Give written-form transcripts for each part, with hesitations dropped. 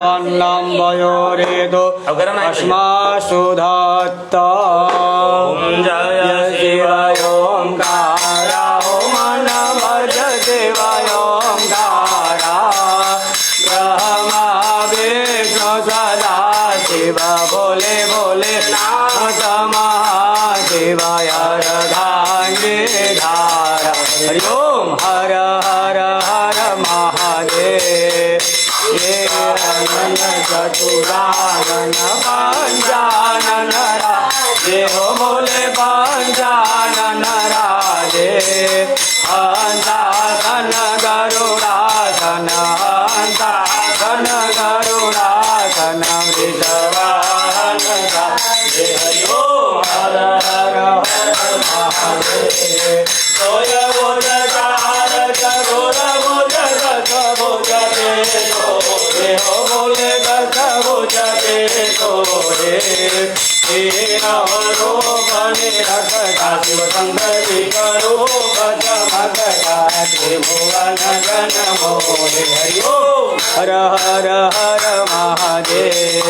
अन्नं वयोरेदो अस्मासु धत्ता जय शिवाय ओंकार मन भज शिवाय ओंकार ब्रह्मा विष्णु सदा शिव बोले बोले नाम महाशिवाय अर्धांगी धारा हरि ओम हर हर हर महादेव ये चतुरानन पंचानन राजे हो बोले पंचानन राजे हंसासन गरुड़ासन हंसासन गरुड़ासन वृषवाहन राजे हरि ओम हर हर हर महादेव सोय बोल चार चरोर बोल रथ बोल दे हो बोले दस बुझते तोरे रो बने रख शिव संगति करो चमक भुवन गण मोरे हरि ओम हर हर हर महादेव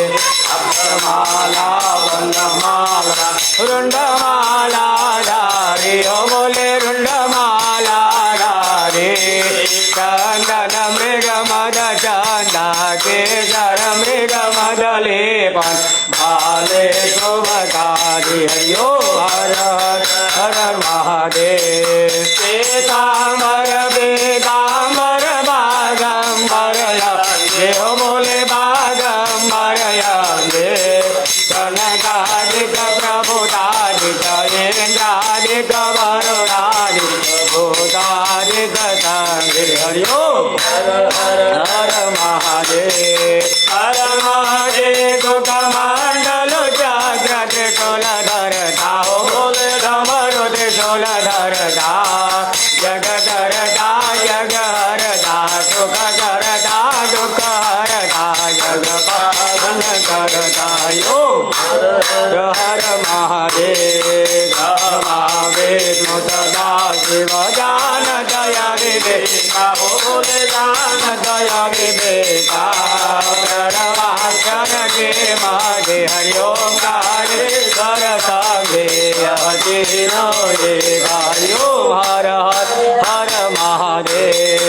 अक्षमाला वनमाला रुंडमाला धारे हो बोले रुंडमाला धारे चंदन मृग मद चंदा केसर मृग मदले पन भाले शोभकारि हरि ओम हर हर महादेव पीताम्बर पीताम्बर बागंबर ये हो बोले बागंबर ये कनकादिक प्रभुतादिक इंद्रादिक वरुणादिक भूतादिक संगे हरि ओम हर महादेव कमंडल जाग्रत शोलधरता हो बोले डमरू शोलधरता जग करता जग हरता सुख करता दुख हरता जग पावन करता यो हर महादेव विष्णु सदा शिव जान दया विवेका बोले जान दया विवेका प्रणवाक्षर के मागे हरि ओम गारे कर सागे तीनो ये हरि ओम हर हर हर महादेव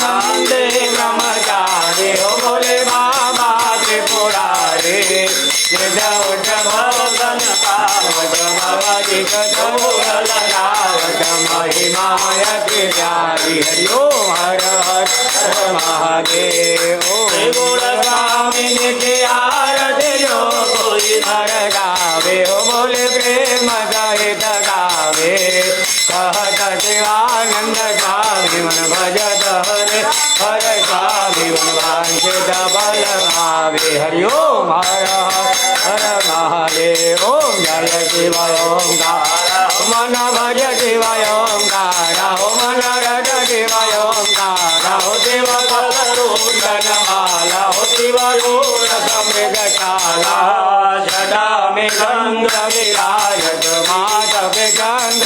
नंदे ब्रह्मचारी हो बोले बाबा त्रिपुरारी भवन पावत भवधिक गौरलावत महिमायति प्यारी हरि ओम हर हर हर महादेव गुण स्वामी के आरती जो कोई हर गावे हो बोले प्रेम सहित गावे कहत शिवानंद स्वामी मन भजत हरे हर स्वामी मन वांछित बल भावे हरि ओम हर हर महादेव ओम जय शिवाय ओंकार मन भज शिवाय ओंकार हो मन रज शिवाय ओंकार हो शिव कलरूदन माला हो शिव रूढ़ समृग शाला जटा में गंग विराजत माधव गंग